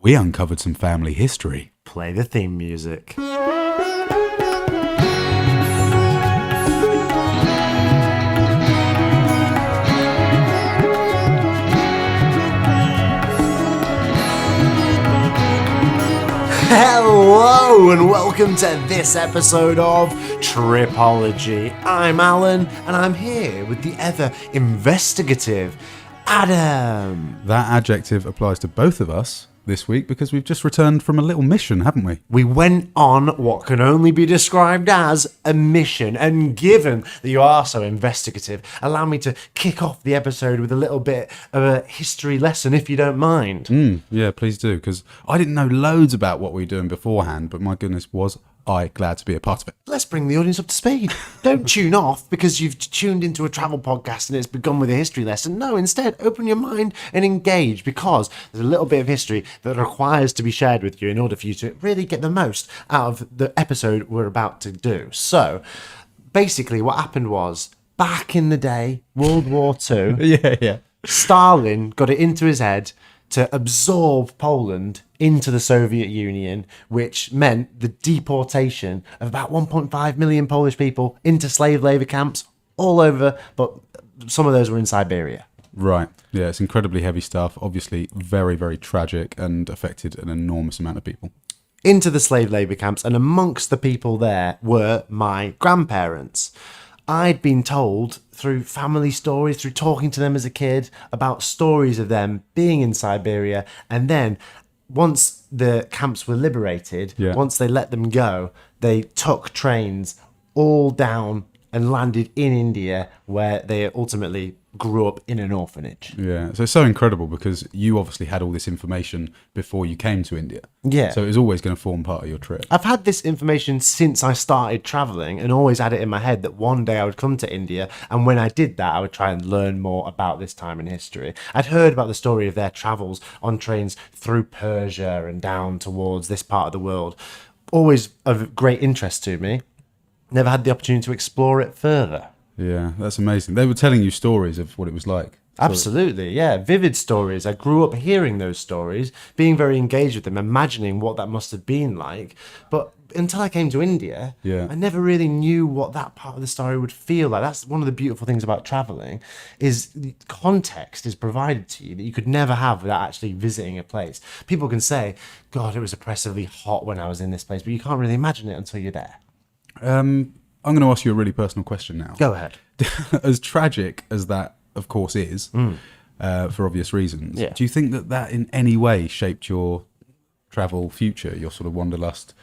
We uncovered some family history. Play the theme music. Hello and welcome to this episode of Tripology. I'm Alun and I'm here with the ever investigative Adam. That adjective applies to both of us this week because we've just returned from a little mission, haven't we? We went on what can only be described as a mission, and given that you are so investigative, allow me to kick off the episode with a little bit of a history lesson, if you don't mind. Yeah, please do, because I didn't know loads about what we were doing beforehand, but my goodness, was I glad to be a part of it. Let's bring the audience up to speed. Don't tune off because you've tuned into a travel podcast and it's begun with a history lesson. No, instead, open your mind and engage, because there's a little bit of history that requires to be shared with you in order for you to really get the most out of the episode we're about to do. So, basically, what happened was, back in the day, World War II, Yeah. Stalin got it into his head to absorb Poland into the Soviet Union, which meant the deportation of about 1.5 million Polish people into slave labour camps all over, but some of those were in Siberia. Right. Yeah, it's incredibly heavy stuff. Obviously, very, very tragic and affected an enormous amount of people. Into the slave labour camps, and amongst the people there were my grandparents. I'd been told through family stories, through talking to them as a kid, about stories of them being in Siberia. And then once the camps were liberated, once they let them go, they took trains all down and landed in India, where they ultimately grew up in an orphanage. Yeah, so it's so incredible because you obviously had all this information before you came to India. Yeah. So it was always going to form part of your trip. I've had this information since I started travelling and always had it in my head that one day I would come to India, and when I did that, I would try and learn more about this time in history. I'd heard about the story of their travels on trains through Persia and down towards this part of the world. Always of great interest to me. Never had the opportunity to explore it further. Yeah, that's amazing. They were telling you stories of what it was like. Absolutely, yeah. Vivid stories. I grew up hearing those stories, being very engaged with them, imagining what that must have been like. But until I came to India, I never really knew what that part of the story would feel like. That's one of the beautiful things about traveling, is the context is provided to you that you could never have without actually visiting a place. People can say, God, it was oppressively hot when I was in this place, but you can't really imagine it until you're there. I'm going to ask you a really personal question now. Go ahead. As tragic as that, of course, is, for obvious reasons, do you think that that in any way shaped your travel future, your sort of wanderlust?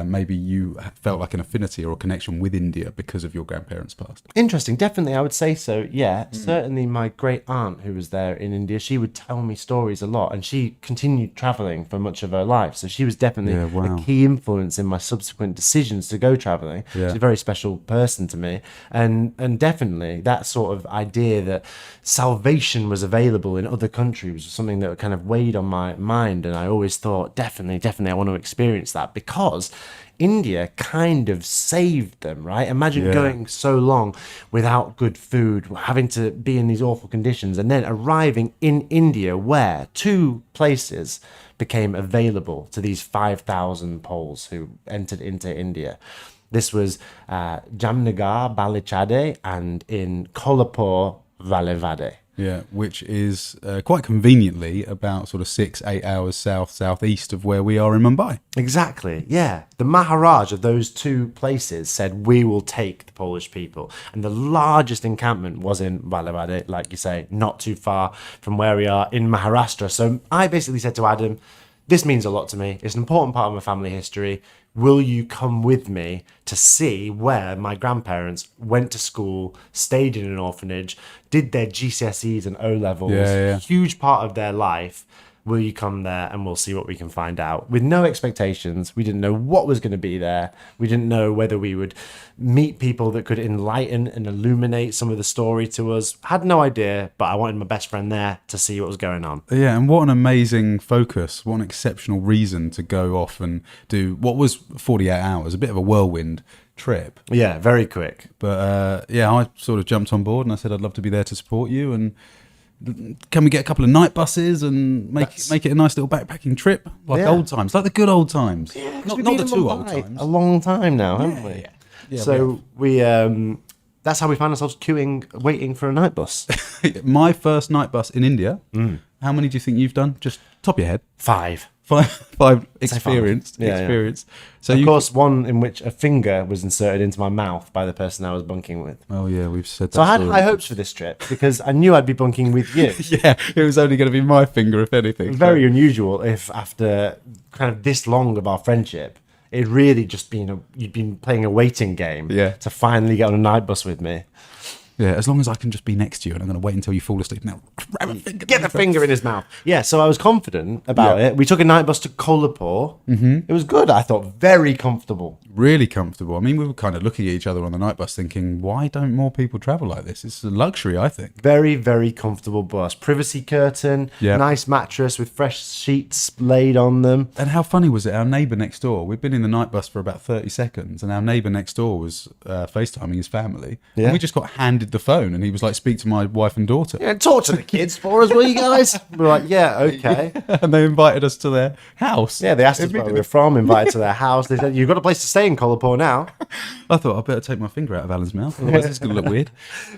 Maybe you felt like an affinity or a connection with India because of your grandparents' past. Interesting. Definitely, I would say so. Yeah, certainly my great aunt who was there in India, she would tell me stories a lot, and she continued traveling for much of her life. So she was definitely a key influence in my subsequent decisions to go traveling. She's a very special person to me. And definitely that sort of idea that salvation was available in other countries was something that kind of weighed on my mind. And I always thought, definitely, I want to experience that, because India kind of saved them, right? Imagine going so long without good food, having to be in these awful conditions, and then arriving in India where two places became available to these 5,000 Poles who entered into India. This was Jamnagar, Valivade, and in Kolhapur, Valivade. Yeah, which is quite conveniently about sort of 6-8 hours southeast of where we are in Mumbai. Exactly, yeah. The Maharaj of those two places said, we will take the Polish people. And the largest encampment was in Valivade, like you say, not too far from where we are in Maharashtra. So I basically said to Adam, this means a lot to me. It's an important part of my family history. Will you come with me to see where my grandparents went to school, stayed in an orphanage, did their GCSEs and O-levels, huge part of their life. Will you come there and we'll see what we can find out? With no expectations. We didn't know what was going to be there. We didn't know whether we would meet people that could enlighten and illuminate some of the story to us. Had no idea, but I wanted my best friend there to see what was going on. Yeah, and what an amazing focus. What an exceptional reason to go off and do what was 48 hours, a bit of a whirlwind trip. Yeah, very quick. But I sort of jumped on board and I said I'd love to be there to support you, and can we get a couple of night buses and make it a nice little backpacking trip, like old times, like the good old times? Yeah, not the too old times. A long time now, haven't we? Yeah, so we that's how we found ourselves queuing, waiting for a night bus. My first night bus in India. How many do you think you've done? Just top of your head. Five experienced. Yeah. So of course, one in which a finger was inserted into my mouth by the person I was bunking with. Oh yeah, we've said that. So I had high hopes for this trip because I knew I'd be bunking with you. Yeah, it was only going to be my finger, if anything. Very unusual if after kind of this long of our friendship, it really just been you'd been playing a waiting game to finally get on a night bus with me. Yeah, as long as I can just be next to you and I'm going to wait until you fall asleep. Now, get the finger in his mouth. Yeah, so I was confident about it. We took a night bus to Kolhapur. It was good, I thought. Very comfortable. Really comfortable. I mean, we were kind of looking at each other on the night bus thinking, why don't more people travel like this? It's a luxury, I think. Very, very comfortable bus. Privacy curtain, nice mattress with fresh sheets laid on them. And how funny was it? Our neighbour next door, we'd been in the night bus for about 30 seconds and our neighbour next door was FaceTiming his family. Yeah. And we just got handed the phone and he was like, speak to my wife and daughter. Yeah, talk to the kids for us, will you guys? We're like, yeah, okay. And they invited us to their house. Yeah, they asked us where we were from, invited to their house. They said, you've got a place to stay in Kolhapur now. I thought I'd better take my finger out of Alan's mouth, otherwise it's going to look weird.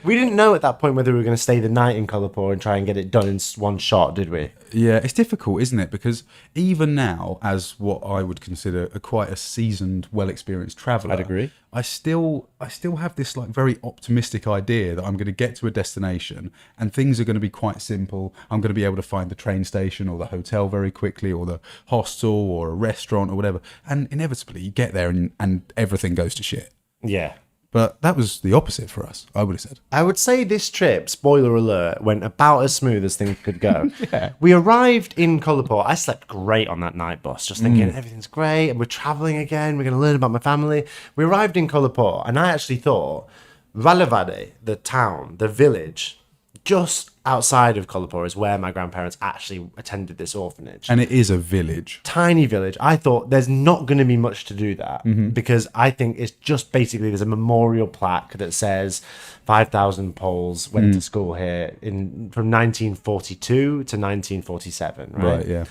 We didn't know at that point whether we were going to stay the night in Kolhapur and try and get it done in one shot, did we? Yeah, it's difficult, isn't it? Because even now, as what I would consider quite a seasoned, well-experienced traveller, I'd agree. I still have this like very optimistic idea that I'm going to get to a destination and things are going to be quite simple. I'm going to be able to find the train station or the hotel very quickly or the hostel or a restaurant or whatever. And inevitably you get there and everything goes to shit. Yeah. But that was the opposite for us, I would have said. I would say this trip, spoiler alert, went about as smooth as things could go. Yeah. We arrived in Kolhapur. I slept great on that night bus, just thinking everything's great and we're traveling again. We're going to learn about my family. We arrived in Kolhapur and I actually thought Valivade, the town, the village, just outside of Kolhapur is where my grandparents actually attended this orphanage. And it is a village. Tiny village. I thought there's not going to be much to do that because I think it's just basically there's a memorial plaque that says 5,000 Poles went to school here from 1942 to 1947, right? Right, yeah.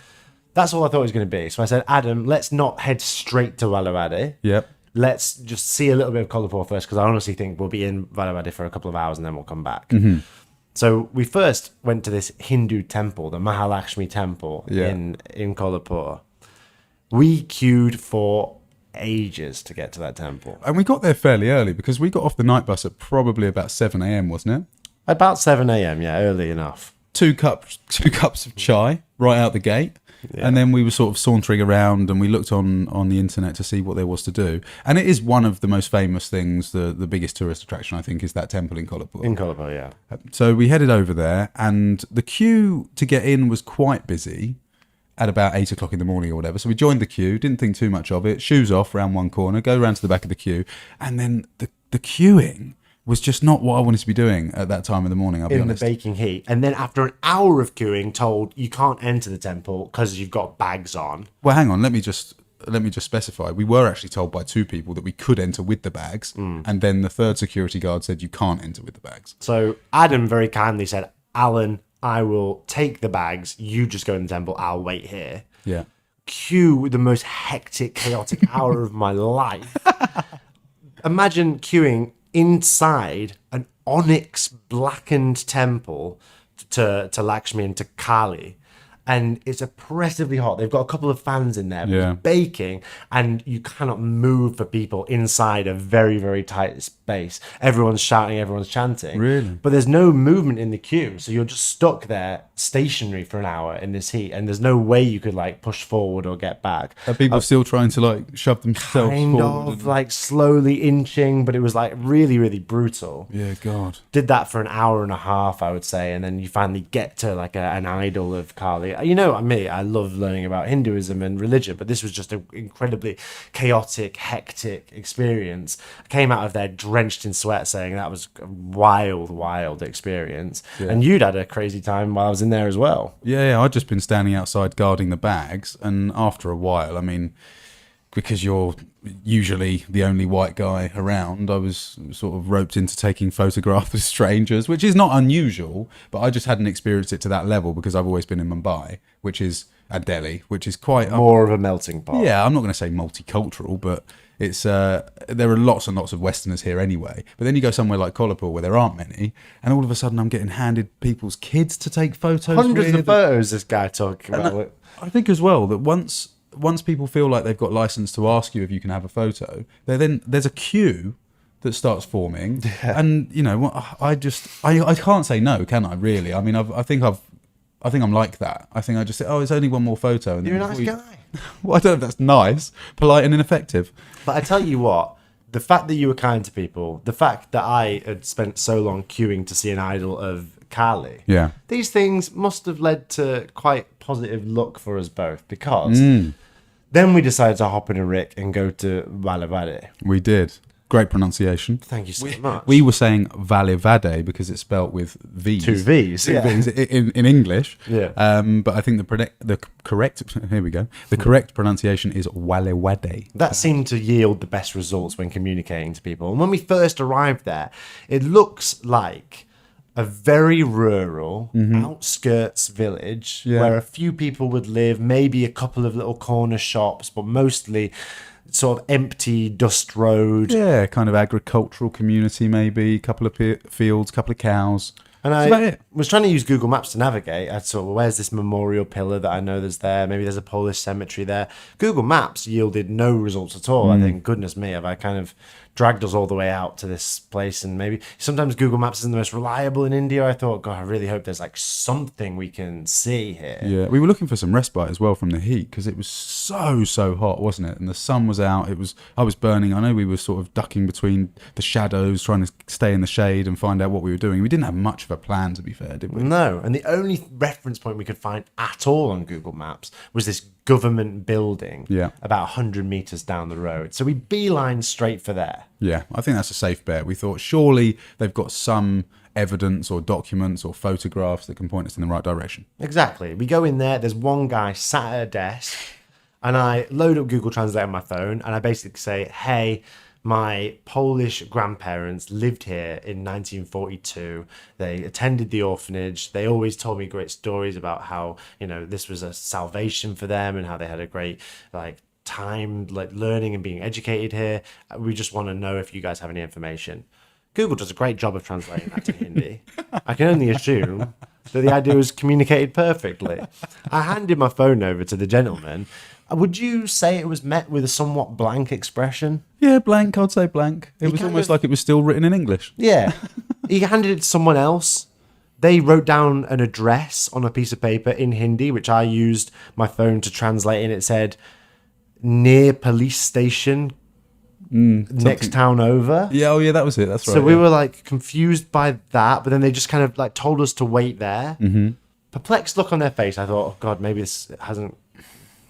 That's all I thought it was going to be. So I said, Adam, let's not head straight to Valivade. Yep. Let's just see a little bit of Kolhapur first because I honestly think we'll be in Valivade for a couple of hours and then we'll come back. So we first went to this Hindu temple, the Mahalakshmi temple in Kolhapur. We queued for ages to get to that temple. And we got there fairly early because we got off the night bus at probably about 7 a.m, wasn't it? About 7 a.m, yeah, early enough. Two cups of chai right out the gate. Yeah. And then we were sort of sauntering around and we looked on the internet to see what there was to do. And it is one of the most famous things, the biggest tourist attraction, I think, is that temple in Kolhapur. In Kolhapur, yeah. So we headed over there and the queue to get in was quite busy at about 8 o'clock in the morning or whatever. So we joined the queue, didn't think too much of it, shoes off around one corner, go around to the back of the queue. And then the queuing was just not what I wanted to be doing at that time of the morning, I'll be honest. In the baking heat. And then after an hour of queuing, told you can't enter the temple because you've got bags on. Well, hang on, let me just specify. We were actually told by two people that we could enter with the bags. And then the third security guard said you can't enter with the bags. So Adam very kindly said, Alan, I will take the bags. You just go in the temple. I'll wait here. Yeah. Queue the most hectic, chaotic hour of my life. Imagine queuing inside an onyx blackened temple to Lakshmi and to Kali, and it's oppressively hot. They've got a couple of fans in there, baking, and you cannot move for people inside a very, very tight space. Everyone's shouting, everyone's chanting. Really? But there's no movement in the queue, so you're just stuck there stationary for an hour in this heat, and there's no way you could like push forward or get back. Are people still trying to like shove themselves kind forward? of like slowly inching, but it was like really, really brutal. Yeah, God. Did that for an hour and a half, I would say, and then you finally get to like an idol of Kali. You know me, I love learning about Hinduism and religion, but this was just an incredibly chaotic, hectic experience. I came out of there drenched in sweat saying that was a wild, wild experience. Yeah. And you'd had a crazy time while I was in there as well. Yeah, I'd just been standing outside guarding the bags, and after a while, I mean, because you're usually the only white guy around, I was sort of roped into taking photographs of strangers, which is not unusual, but I just hadn't experienced it to that level because I've always been in Mumbai, and Delhi, which is quite more of a melting pot. Yeah, I'm not going to say multicultural, but it's there are lots and lots of Westerners here anyway. But then you go somewhere like Kolhapur where there aren't many, and all of a sudden I'm getting handed people's kids to take photos. Hundreds of photos. This guy talking about it. I think as well that once people feel like they've got license to ask you if you can have a photo, there's a queue that starts forming, and you know, I can't say no, can I? Really? I mean, I think I'm like that. I think I just say, oh, it's only one more photo. And you're a nice guy. Well, I don't know if that's nice, polite, and ineffective. But I tell you what, the fact that you were kind to people, the fact that I had spent so long queuing to see an idol of Kali, these things must have led to quite positive luck for us both, because then we decided to hop in a rick and go to Valivade. We did. Great pronunciation. Thank you so much. We were saying Valivade because it's spelt with V's. Two V's. V's in English. Yeah. But I think the correct pronunciation is Valivade. That seemed to yield the best results when communicating to people. And when we first arrived there, it looks like a very rural outskirts village where a few people would live, maybe a couple of little corner shops, but mostly sort of empty dust road. Yeah, kind of agricultural community, maybe a couple of fields, a couple of cows. And I was trying to use Google Maps to navigate. I thought, well, where's this memorial pillar that I know there's there? Maybe there's a Polish cemetery there. Google Maps yielded no results at all. I think, goodness me, have I kind of dragged us all the way out to this place? And maybe sometimes Google Maps isn't the most reliable in India. I thought, God, I really hope there's like something we can see here. Yeah, we were looking for some respite as well from the heat because it was so hot, wasn't it? And the sun was out. I was burning. I know we were sort of ducking between the shadows, trying to stay in the shade and find out what we were doing. We didn't have much of a plan, to be fair, did we? No, and the only reference point we could find at all on Google Maps was this government building about 100 meters down the road. So we beelined straight for there. Yeah, I think that's a safe bet. We thought surely they've got some evidence or documents or photographs that can point us in the right direction. Exactly. We go in there, there's one guy sat at a desk, and I load up Google Translate on my phone, and I basically say, hey, my Polish grandparents lived here in 1942. They attended the orphanage. They always told me great stories about how, you know, this was a salvation for them and how they had a great, time, learning and being educated here. We just want to know if you guys have any information. Google does a great job of translating that to Hindi. I can only assume that the idea was communicated perfectly. I handed my phone over to the gentleman. Would you say it was met with a somewhat blank expression? Yeah, blank. I'd say blank. It was almost like it was still written in English. Yeah. He handed it to someone else. They wrote down an address on a piece of paper in Hindi, which I used my phone to translate, and it said, near police station, next town over. Yeah, oh yeah, that was it. That's right. So we were confused by that, but then they just kind of told us to wait there. Perplexed look on their face. I thought, oh God, maybe this hasn't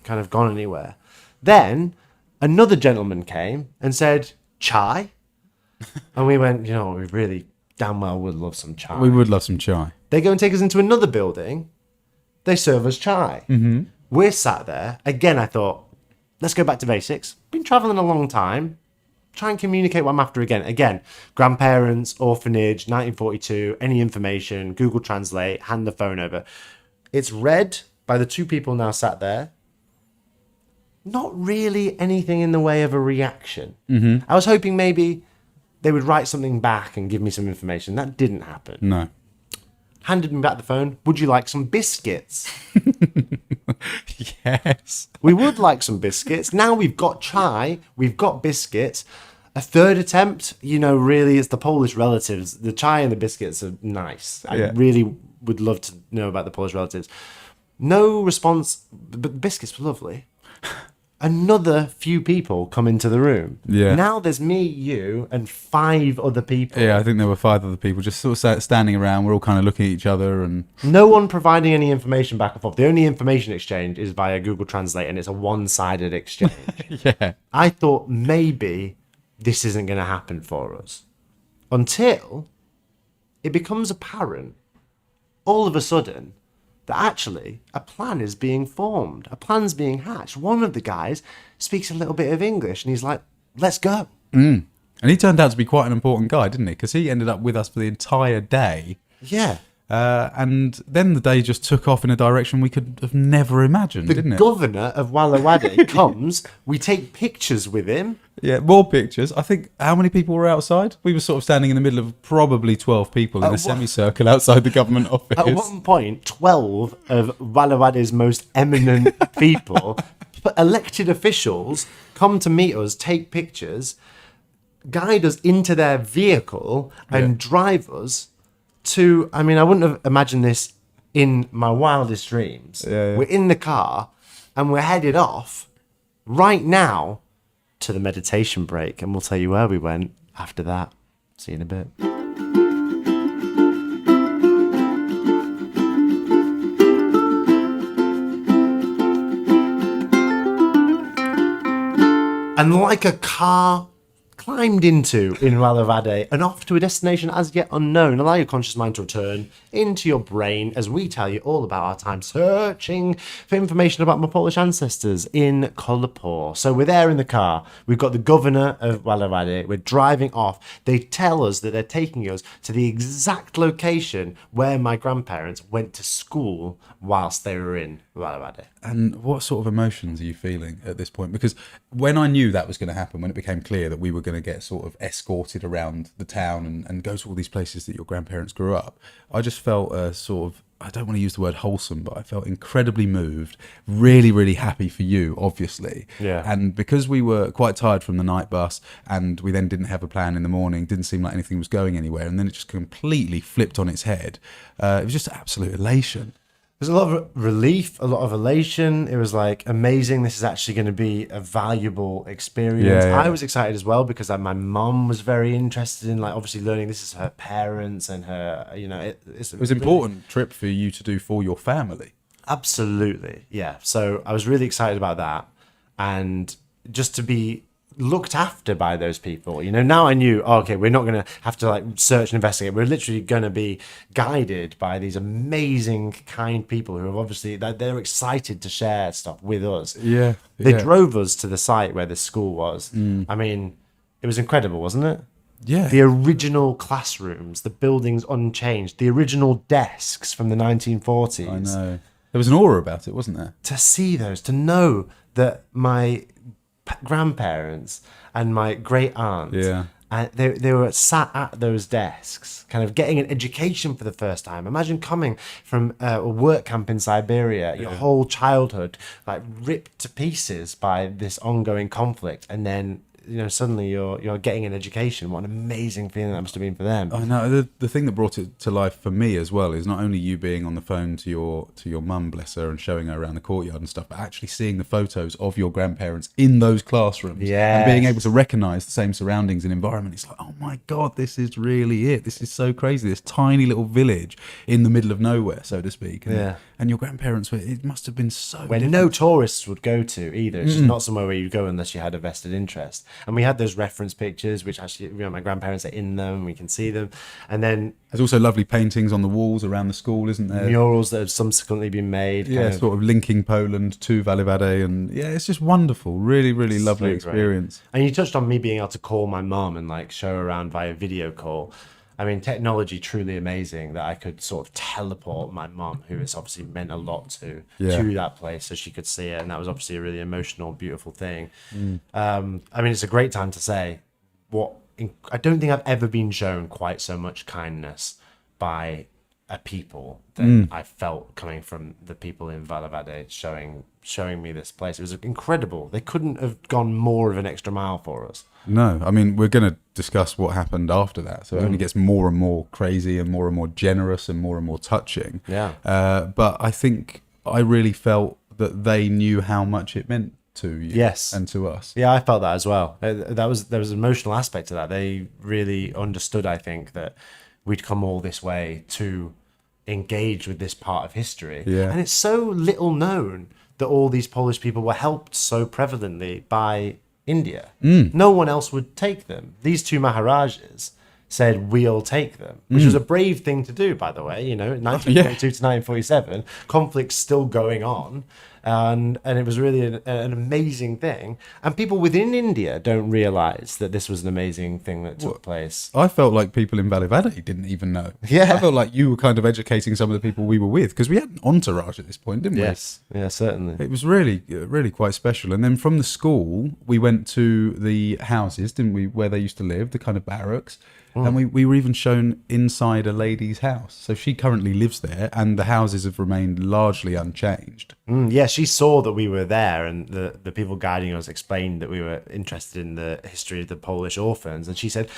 kind of gone anywhere. Then another gentleman came and said, chai. And we went, you know, we really damn well would love some chai. We would love some chai. They go and take us into another building. They serve us chai. We're sat there. Again, I thought, let's go back to basics. Been traveling a long time. Try and communicate what I'm after again. Again, grandparents, orphanage, 1942, any information, Google Translate, hand the phone over. It's read by the two people now sat there. Not really anything in the way of a reaction. I was hoping maybe they would write something back and give me some information. That didn't happen. No. Handed me back the phone. Would you like some biscuits? Yes. We would like some biscuits. Now we've got chai. We've got biscuits. A third attempt, you know, really, it's the Polish relatives. The chai and the biscuits are nice. I really would love to know about the Polish relatives. No response, but the biscuits were lovely. Another few people come into the room. Yeah. Now there's me, you, and 5 other people. Yeah, I think there were 5 other people just sort of standing around. We're all kind of looking at each other and... No one providing any information back and forth. The only information exchange is via Google Translate, and it's a one-sided exchange. Yeah. I thought maybe this isn't going to happen for us. Until it becomes apparent, all of a sudden, that actually a plan is being formed. A plan's being hatched. One of the guys speaks a little bit of English and he's like, let's go. And he turned out to be quite an important guy, didn't he? Because he ended up with us for the entire day. Yeah. And then the day just took off in a direction we could have never imagined, didn't it? The governor of Valivade comes, we take pictures with him. Yeah, more pictures. I think, how many people were outside? We were sort of standing in the middle of probably 12 people in a semicircle outside the government office. At one point, 12 of Valivade's most eminent people, elected officials, come to meet us, take pictures, guide us into their vehicle and drive us to, I mean, I wouldn't have imagined this in my wildest dreams. We're in the car and we're headed off right now to the meditation break, and we'll tell you where we went after that. See you in a bit. And like a car climbed into in Valivade and off to a destination as yet unknown, allow your conscious mind to return into your brain as we tell you all about our time searching for information about my Polish ancestors in Kolhapur. So we're there in the car. We've got the governor of Valivade. We're driving off. They tell us that they're taking us to the exact location where my grandparents went to school whilst they were in Valivade. And what sort of emotions are you feeling at this point? Because when I knew that was going to happen, when it became clear that we were going to get sort of escorted around the town and go to all these places that your grandparents grew up, I just felt a sort of, I don't want to use the word wholesome, but I felt incredibly moved, really, really happy for you, obviously. Yeah. And because we were quite tired from the night bus and we then didn't have a plan in the morning, didn't seem like anything was going anywhere, and then it just completely flipped on its head. It was just absolute elation. There's a lot of relief, a lot of elation. It was like amazing. This is actually going to be a valuable experience. Yeah. I was excited as well because my mum was very interested in, like, obviously learning this is her parents and her, you know, it was an important trip for you to do for your family. Absolutely. Yeah. So I was really excited about that. And just to be looked after by those people, you know, now I knew, okay, we're not going to have to like search and investigate. We're literally going to be guided by these amazing, kind people who have obviously, they're excited to share stuff with us. Yeah. They drove us to the site where the school was. I mean, it was incredible, wasn't it? Yeah. The original classrooms, the buildings unchanged, the original desks from the 1940s. I know. There was an aura about it, wasn't there? To see those, to know that my grandparents and my great aunt, they were sat at those desks kind of getting an education for the first time. Imagine coming from a work camp in Siberia, your whole childhood like ripped to pieces by this ongoing conflict, and then, you know, suddenly you're getting an education. What an amazing feeling that must have been for them. I know. The thing that brought it to life for me as well is not only you being on the phone to your mum, bless her, and showing her around the courtyard and stuff, but actually seeing the photos of your grandparents in those classrooms and being able to recognise the same surroundings and environment. It's like, oh my God, this is really it. This is so crazy. This tiny little village in the middle of nowhere, so to speak. And your grandparents it must have been so where different. No tourists would go to either. It's just not somewhere where you go unless you had a vested interest. And we had those reference pictures, which actually, you know, my grandparents are in them. We can see them. And then there's also lovely paintings on the walls around the school, isn't there? Murals that have subsequently been made. Yeah, sort of linking Poland to Valivade. And yeah, it's just wonderful. Really, really lovely experience. And you touched on me being able to call my mom and like show her around via video call. I mean, technology truly amazing that I could sort of teleport my mum, who has obviously meant a lot to that place, so she could see it, and that was obviously a really emotional, beautiful thing. I mean, it's a great time to say I don't think I've ever been shown quite so much kindness by a people that I felt coming from the people in Valivade showing me this place. It was incredible. They couldn't have gone more of an extra mile for us. No, I mean, we're going to discuss what happened after that. So it only gets more and more crazy and more generous and more touching. Yeah. But I think I really felt that they knew how much it meant to you and to us. Yeah, I felt that as well. There was an emotional aspect to that. They really understood, I think, that we'd come all this way to engage with this part of history. Yeah. And it's so little known that all these Polish people were helped so prevalently by India. No one else would take them. These two Maharajas said, we'll take them, which was a brave thing to do, by the way. 1942 to 1947, conflict's still going on. And it was really an amazing thing. And people within India don't realize that this was an amazing thing that took place. I felt like people in Valivade didn't even know. Yeah. I felt like you were kind of educating some of the people we were with, because we had an entourage at this point, didn't we? Yes. Yeah, certainly. It was really, really quite special. And then from the school, we went to the houses, didn't we, where they used to live, the kind of barracks. And we were even shown inside a lady's house. So she currently lives there, and the houses have remained largely unchanged. Yeah, she saw that we were there, and the people guiding us explained that we were interested in the history of the Polish orphans. And she said,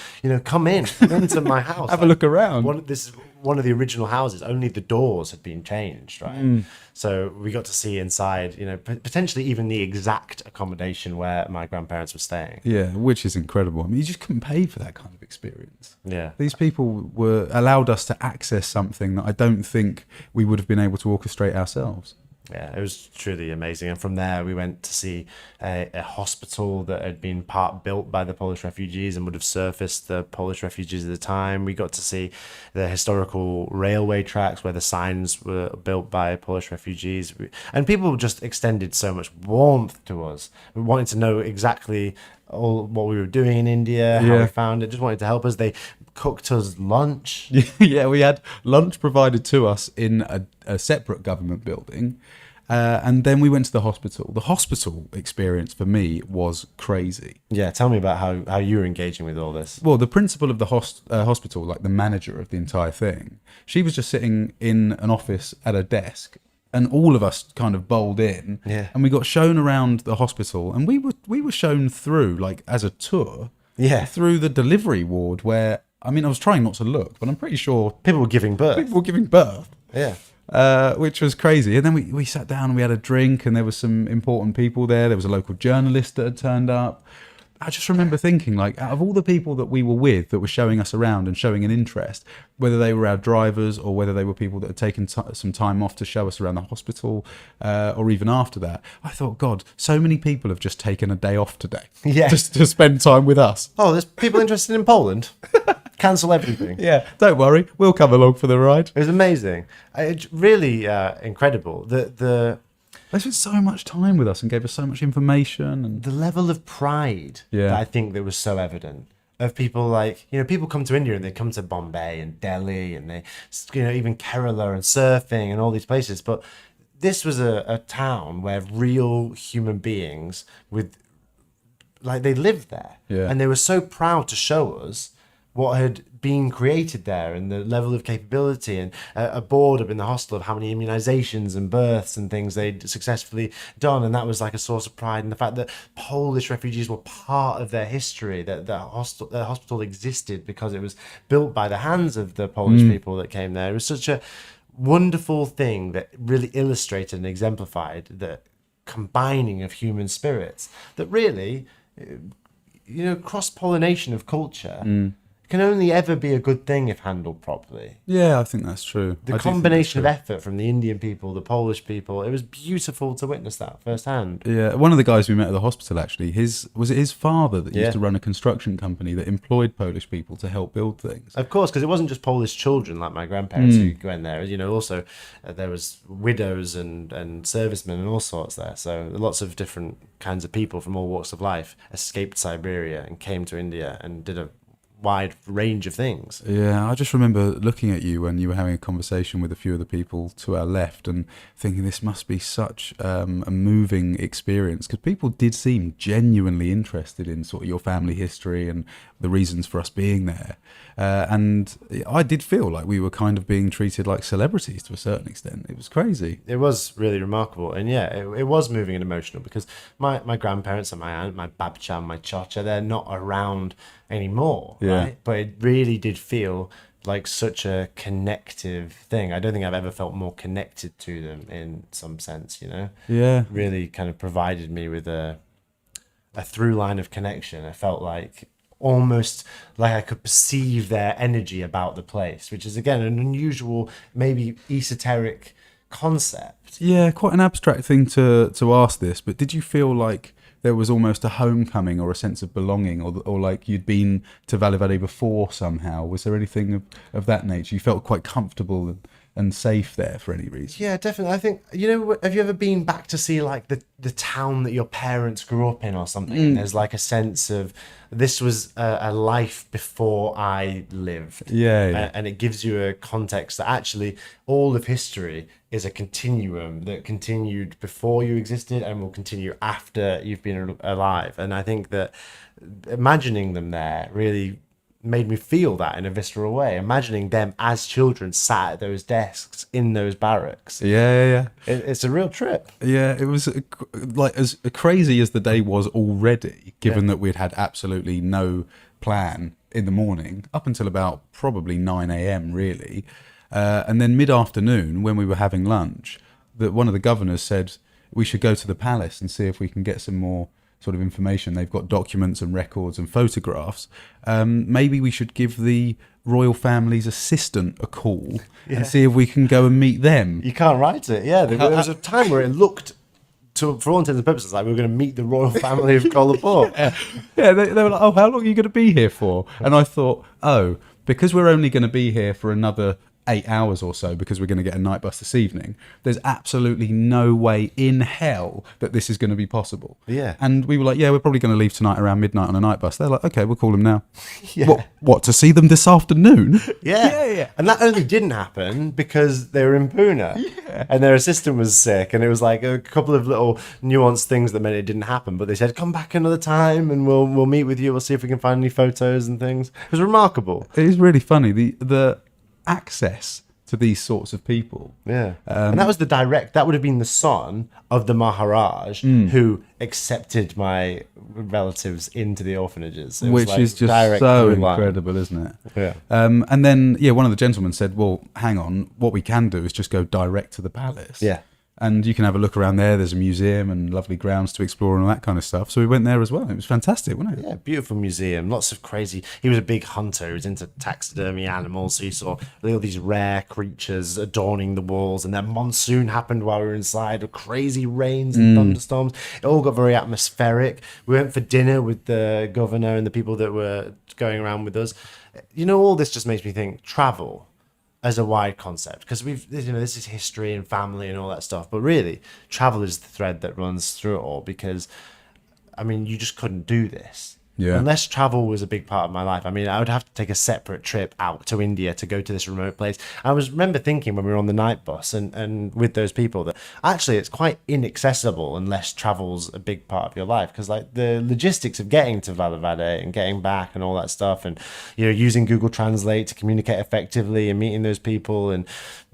come into my house. Have a look around. This is one of the original houses. Only the doors had been changed, right? So we got to see inside, potentially even the exact accommodation where my grandparents were staying. Yeah, which is incredible. I mean, you just couldn't pay for that kind of experience. Yeah. These people allowed us to access something that I don't think we would have been able to orchestrate ourselves. Yeah, it was truly amazing. And from there, we went to see a hospital that had been part built by the Polish refugees and would have surfaced the Polish refugees at the time. We got to see the historical railway tracks where the signs were built by Polish refugees. And people just extended so much warmth to us. We wanted to know exactly all what we were doing in India, how we found it, just wanted to help us. They cooked us lunch. Yeah, we had lunch provided to us in a separate government building. And then we went to the hospital. The hospital experience for me was crazy. Yeah, tell me about how you were engaging with all this. Well, the principal of the hospital, like the manager of the entire thing, she was just sitting in an office at a desk, and all of us kind of bowled in. Yeah. And we got shown around the hospital, and we were shown through, like, as a tour, through the delivery ward where, I mean, I was trying not to look, but I'm pretty sure people were giving birth. Yeah. Which was crazy. And then we sat down and we had a drink, and there was some important people there. There was a local journalist that had turned up. I just remember thinking, like, out of all the people that we were with that were showing us around and showing an interest, whether they were our drivers or whether they were people that had taken some time off to show us around the hospital, or even after that, I thought, God, so many people have just taken a day off today just to spend time with us. Oh, there's people interested in Poland. Cancel everything. Yeah, don't worry, we'll come along for the ride. It was amazing. It's really incredible. They spent so much time with us and gave us so much information, and the level of pride that I think that was so evident of people, like, people come to India and they come to Bombay and Delhi and they, even Kerala and surfing and all these places. But this was a town where real human beings they lived there. Yeah. And they were so proud to show us what had been created there and the level of capability, and a board up in the hostel of how many immunizations and births and things they'd successfully done. And that was like a source of pride. And the fact that Polish refugees were part of their history, that the hospital existed because it was built by the hands of the Polish people that came there. It was such a wonderful thing that really illustrated and exemplified the combining of human spirits that really, cross-pollination of culture can only ever be a good thing if handled properly. Yeah, I think that's true. The combination of effort from the Indian people, the Polish people, it was beautiful to witness that firsthand. Yeah, one of the guys we met at the hospital, actually, was it his father that used to run a construction company that employed Polish people to help build things? Of course, because it wasn't just Polish children like my grandparents who went there. Also there was widows and servicemen and all sorts there. So lots of different kinds of people from all walks of life escaped Siberia and came to India and did a wide range of things. Yeah, I just remember looking at you when you were having a conversation with a few of the people to our left and thinking this must be such a moving experience, because people did seem genuinely interested in sort of your family history and the reasons for us being there. And I did feel like we were kind of being treated like celebrities to a certain extent. It was crazy. It was really remarkable. And it was moving and emotional, because my grandparents and my aunt, my babcha and my chacha, they're not around anymore, right? But it really did feel like such a connective thing. I don't think I've ever felt more connected to them in some sense, Yeah. Really kind of provided me with a through line of connection. I felt like almost like I could perceive their energy about the place, which is, again, an unusual, maybe esoteric concept. Yeah, quite an abstract thing to ask this, but did you feel like there was almost a homecoming or a sense of belonging, or like you'd been to Valivade before somehow? Was there anything of that nature? You felt quite comfortable and safe there for any reason? Yeah, definitely. I think, have you ever been back to see like the town that your parents grew up in or something? There's like a sense of this was a life before I lived. Yeah. And it gives you a context that actually all of history is a continuum that continued before you existed and will continue after you've been alive. And I think that imagining them there really made me feel that in a visceral way, imagining them as children sat at those desks in those barracks. Yeah. It's a real trip. Yeah, it was like as crazy as the day was already, given that we'd had absolutely no plan in the morning up until about probably 9 a.m. really. And then mid-afternoon, when we were having lunch, that one of the governors said we should go to the palace and see if we can get some more sort of information. They've got documents and records and photographs. Maybe we should give the royal family's assistant a call and see if we can go and meet them. You can't write it. Yeah, there was a time where it looked, for all intents and purposes, like we were going to meet the royal family of Kolhapur. Yeah, they were like, oh, how long are you going to be here for? And I thought, oh, because we're only going to be here for another 8 hours or so because we're going to get a night bus this evening, there's absolutely no way in hell that this is going to be possible. Yeah. And we were like, yeah, we're probably going to leave tonight around midnight on a night bus. They're like, okay, we'll call them now. Yeah. What, to see them this afternoon? Yeah. And that only didn't happen because they were in Pune. Yeah. And their assistant was sick, and it was like a couple of little nuanced things that meant it didn't happen. But they said, come back another time and we'll meet with you. We'll see if we can find any photos and things. It was remarkable. It is really funny. The access to these sorts of people. Yeah. And that was that would have been the son of the Maharaj who accepted my relatives into the orphanages. Which is just so incredible, isn't it? Yeah. And then, one of the gentlemen said, well, hang on, what we can do is just go direct to the palace. Yeah. And you can have a look around there. There's a museum and lovely grounds to explore and all that kind of stuff. So we went there as well. It was fantastic, wasn't it? Yeah, beautiful museum. Lots of crazy... He was a big hunter. He was into taxidermy animals. So you saw all these rare creatures adorning the walls. And then monsoon happened while we were inside. Crazy rains and thunderstorms. It all got very atmospheric. We went for dinner with the governor and the people that were going around with us. All this just makes me think travel as a wide concept, because this is history and family and all that stuff, but really travel is the thread that runs through it all, because you just couldn't do this unless travel was a big part of my life. I would have to take a separate trip out to India to go to this remote place. I remember thinking when we were on the night bus and with those people that actually it's quite inaccessible unless travel's a big part of your life, because like the logistics of getting to Valivade and getting back and all that stuff, and using Google Translate to communicate effectively and meeting those people, and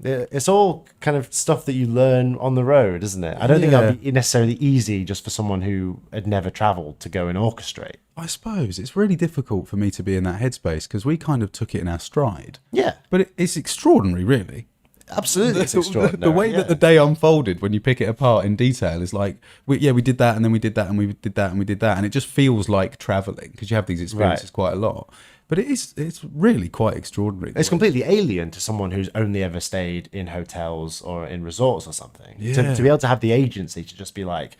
it's all kind of stuff that you learn on the road, isn't it? I don't think that'd be necessarily easy just for someone who had never traveled to go and orchestrate. I suppose it's really difficult for me to be in that headspace because we kind of took it in our stride. Yeah. But it's extraordinary, really. Absolutely, it's extraordinary. The way that the day unfolded when you pick it apart in detail is like, we did that, and then we did that, and we did that, and we did that. And it just feels like travelling because you have these experiences quite a lot. But it's really quite extraordinary. It's completely alien to someone who's only ever stayed in hotels or in resorts or something. Yeah. To be able to have the agency to just be like,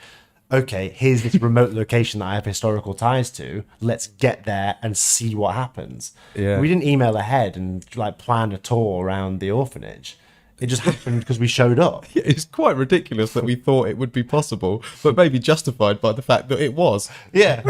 okay, here's this remote location that I have historical ties to. Let's get there and see what happens. Yeah. We didn't email ahead and like plan a tour around the orphanage. It just happened because we showed up. Yeah, it's quite ridiculous that we thought it would be possible, but maybe justified by the fact that it was. Yeah,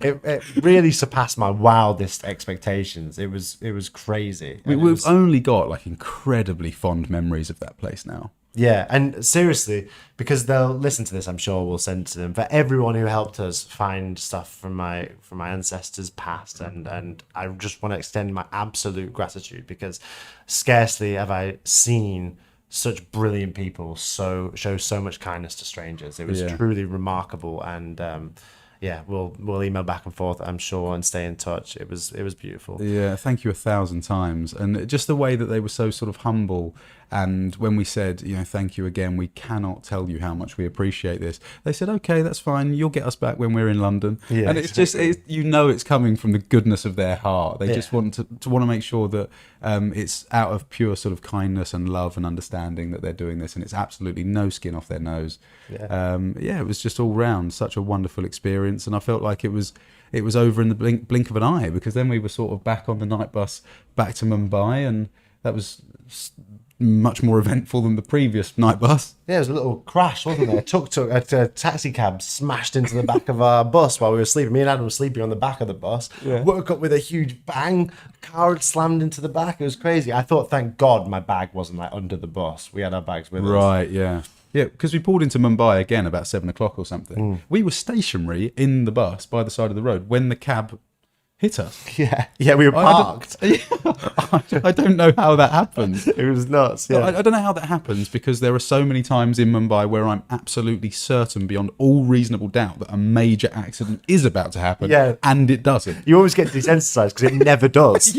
it really surpassed my wildest expectations. It was crazy. We've only got like incredibly fond memories of that place now. Yeah, and seriously, because they'll listen to this, I'm sure we'll send to them. For everyone who helped us find stuff from my ancestors past, and I just want to extend my absolute gratitude, because scarcely have I seen such brilliant people show so much kindness to strangers. It was truly remarkable, and we'll email back and forth, I'm sure, and stay in touch. It was beautiful. Yeah, thank you 1,000 times. And just the way that they were so sort of humble. And when we said, thank you again, we cannot tell you how much we appreciate this. They said, okay, that's fine. You'll get us back when we're in London. Yeah, and it's just, it's coming from the goodness of their heart. They just want to make sure that it's out of pure sort of kindness and love and understanding that they're doing this. And it's absolutely no skin off their nose. Yeah, it was just all round such a wonderful experience. And I felt like it was over in the blink of an eye, because then we were sort of back on the night bus back to Mumbai, and that was much more eventful than the previous night bus. Yeah, it was a little crash, wasn't there? A taxi cab smashed into the back of our bus while we were sleeping. Me and Adam were sleeping on the back of the bus. Yeah. Woke up with a huge bang. Car had slammed into the back. It was crazy. I thought, thank God, my bag wasn't under the bus. We had our bags with us. Right, yeah. Yeah, because we pulled into Mumbai again about 7 o'clock or something. We were stationary in the bus by the side of the road when the cab hit us. Yeah, we were parked. I don't know how that happens. It was nuts. Yeah. I don't know how that happens, because there are so many times in Mumbai where I'm absolutely certain beyond all reasonable doubt that a major accident is about to happen, and it doesn't. You always get desensitized because it never does.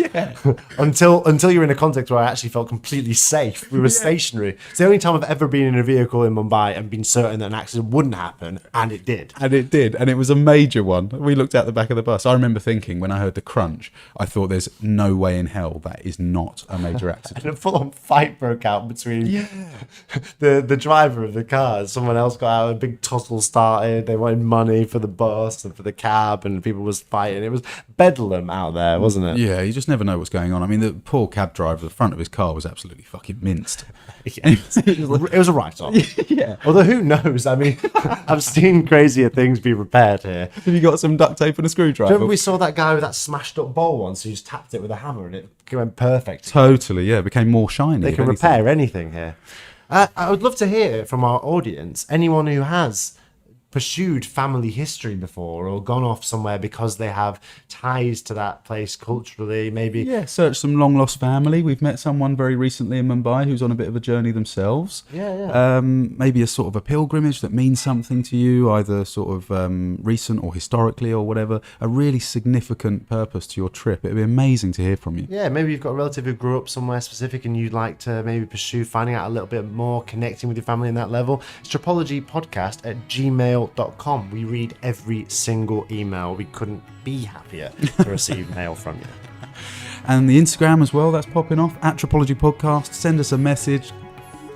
Until you're in a context where I actually felt completely safe. We were stationary. It's the only time I've ever been in a vehicle in Mumbai and been certain that an accident wouldn't happen, and it did. And it was a major one. We looked out the back of the bus. I remember thinking, when I heard the crunch, I thought, there's no way in hell that is not a major accident. And a full-on fight broke out between the driver of the car and someone else. Got out, a big tussle started. They wanted money for the bus and for the cab, and people was fighting. It was bedlam out there, wasn't it? Yeah, you just never know what's going on. I mean, the poor cab driver, the front of his car was absolutely fucking minced. It was a write-off. Yeah. Although, who knows? I mean, I've seen crazier things be repaired here. Have you got some duct tape and a screwdriver? Remember we saw that guy with that smashed up bowl once, so he just tapped it with a hammer and it went perfect. Totally, yeah. It became more shiny. They can repair anything here. I would love to hear from our audience, anyone who has pursued family history before or gone off somewhere because they have ties to that place culturally, maybe. Yeah, search some long lost family. We've met someone very recently in Mumbai who's on a bit of a journey themselves. Maybe a sort of a pilgrimage that means something to you, either sort of recent or historically or whatever, a really significant purpose to your trip. It'd be amazing to hear from you. Yeah, maybe you've got a relative who grew up somewhere specific and you'd like to maybe pursue finding out a little bit more, connecting with your family in that level. It's tripologypodcast@gmail.com. We read every single email. We couldn't be happier to receive mail from you. And the Instagram as well, that's popping off, @tripologypodcast. Send us a message,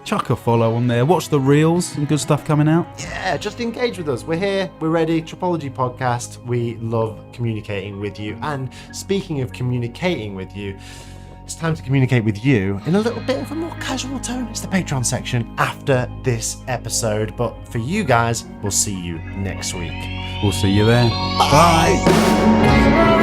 chuck a follow on there, watch the reels, some good stuff coming out. Yeah, just engage with us. We're here, we're ready. Tripology Podcast. We love communicating with you. And speaking of communicating with you, it's time to communicate with you in a little bit of a more casual tone. It's the Patreon section after this episode. But for you guys, we'll see you next week. We'll see you there. Bye.